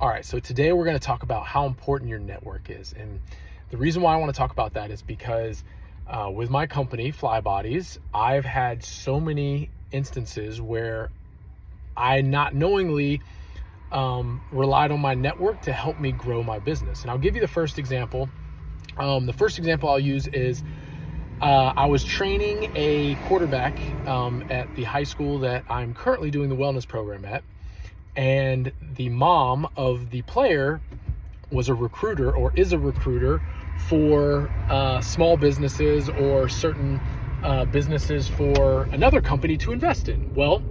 All right, so today we're going to talk about how important your network is. And the reason why I want to talk about that is because with my company, Flybodies, I've had so many instances where I not knowingly relied on my network to help me grow my business. And I'll give you the first example. The first example I'll use is I was training a quarterback at the high school that I'm currently doing the wellness program at. And the mom of the player was a recruiter or is a recruiter for small businesses or certain businesses for another company to invest in. Well,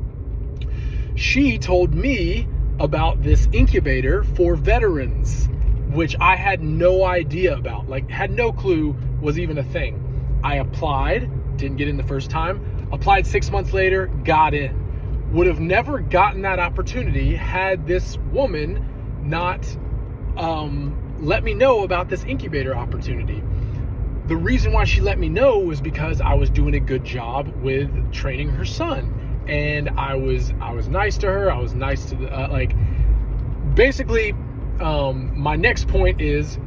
she told me about this incubator for veterans, which I had no idea about, had no clue was even a thing. I applied, didn't get in the first time, applied 6 months later, got in. Would have never gotten that opportunity had this woman not let me know about this incubator opportunity. The reason why she let me know was because I was doing a good job with training her son, and I was nice to her. I was nice to the basically. My next point is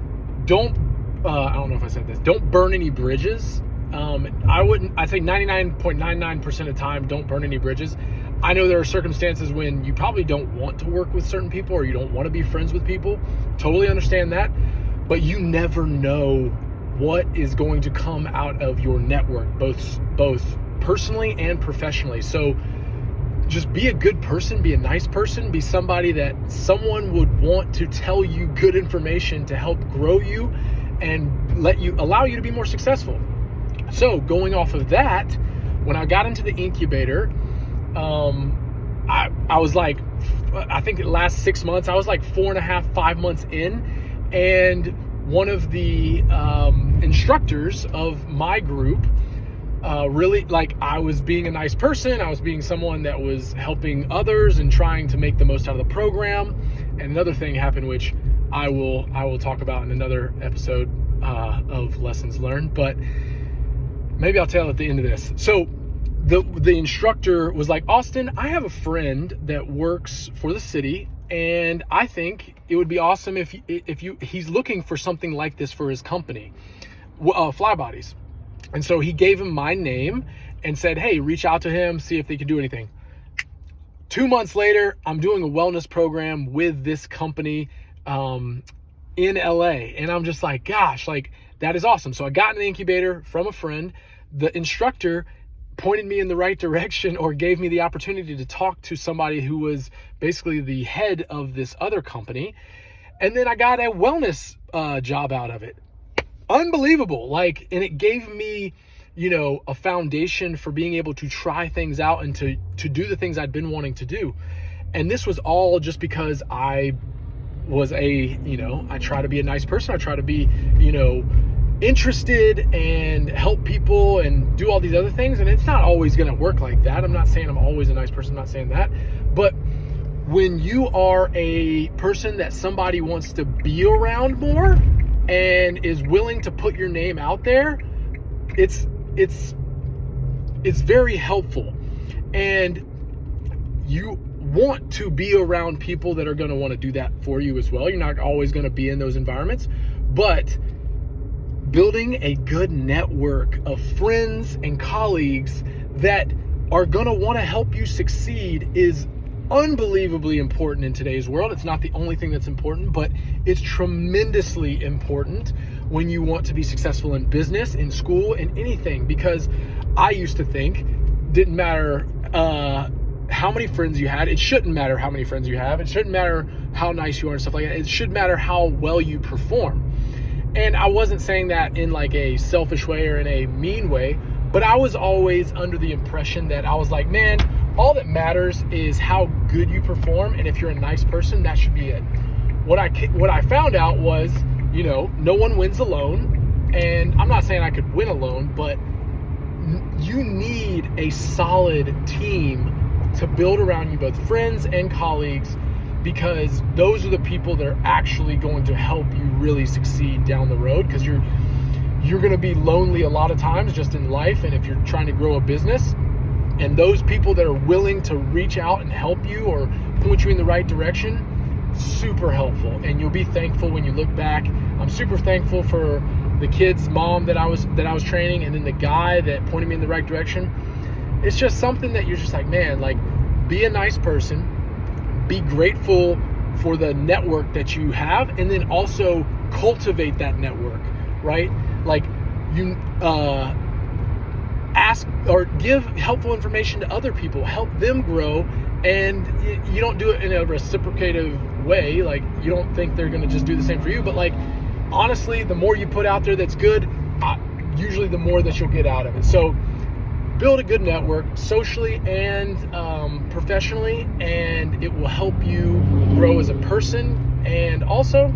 don't burn any bridges. I think 99.99% of the time, don't burn any bridges. I know there are circumstances when you probably don't want to work with certain people or you don't want to be friends with people. Totally understand that. But you never know what is going to come out of your network, both personally and professionally. So just be a good person, be a nice person, be somebody that someone would want to tell you good information to help grow you and allow you to be more successful. So going off of that, when I got into the incubator, I was like, I think the last 6 months, I was like 4.5, 5 months in, and one of the instructors of my group really, I was being a nice person. I was being someone that was helping others and trying to make the most out of the program. And another thing happened, which I will talk about in another episode of Lessons Learned, but maybe I'll tell at the end of this. So the instructor was like, Austin, I have a friend that works for the city, and I think it would be awesome if he's looking for something like this for his company, Flybodies. And so he gave him my name and said, hey, reach out to him, see if they can do anything. 2 months later, I'm doing a wellness program with this company in LA. And I'm just like, gosh, that is awesome. So I got an incubator from a friend. The instructor pointed me in the right direction or gave me the opportunity to talk to somebody who was basically the head of this other company. And then I got a wellness job out of it. Unbelievable. And it gave me, a foundation for being able to try things out and to do the things I'd been wanting to do. And this was all just because I was I try to be a nice person. I try to be, interested and help people and do all these other things. And it's not always going to work like that. I'm not saying I'm always a nice person. I'm not saying that. But when you are a person that somebody wants to be around more and is willing to put your name out there, it's very helpful. And you want to be around people that are going to want to do that for you as well. You're not always going to be in those environments, but building a good network of friends and colleagues that are going to want to help you succeed is unbelievably important in today's world. It's not the only thing that's important, but it's tremendously important when you want to be successful in business, in school, in anything. Because I used to think didn't matter how many friends you had. It shouldn't matter how many friends you have. It shouldn't matter how nice you are and stuff like that. It should matter how well you perform. And I wasn't saying that in a selfish way or in a mean way, but I was always under the impression that I was like, man, all that matters is how good you perform. And if you're a nice person, that should be it. What I found out was, no one wins alone. And I'm not saying I could win alone, but you need a solid team to build around you, both friends and colleagues, because those are the people that are actually going to help you really succeed down the road. Because you're going to be lonely a lot of times just in life, and if you're trying to grow a business, and those people that are willing to reach out and help you or point you in the right direction, super helpful, and you'll be thankful when you look back. I'm super thankful for the kid's mom that I was training, and then the guy that pointed me in the right direction. It's just something that you're just like, man, like, be a nice person, be grateful for the network that you have, and then also cultivate that network, right? Like, you ask or give helpful information to other people, help them grow, and you don't do it in a reciprocative way. Like, you don't think they're going to just do the same for you, but like, honestly, the more you put out there that's good, usually the more that you'll get out of it. So build a good network socially and professionally, and it will help you grow as a person, and also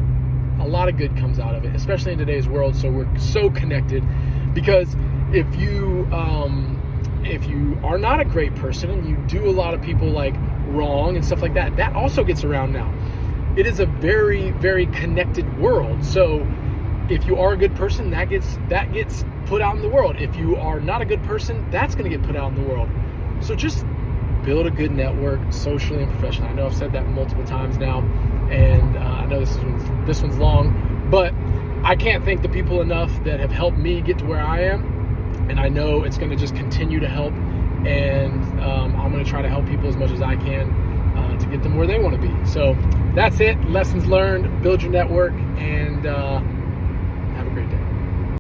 a lot of good comes out of it, especially in today's world. So we're so connected, because if you are not a great person and you do a lot of people like wrong and stuff like that, that also gets around now. It is a very, very connected world. So if you are a good person, that gets put out in the world. If you are not a good person, that's going to get put out in the world. So just build a good network socially and professionally. I know I've said that multiple times now, and I know this one's long, but I can't thank the people enough that have helped me get to where I am. And I know it's going to just continue to help, and I'm going to try to help people as much as I can to get them where they want to be. So that's it. Lessons learned, build your network, and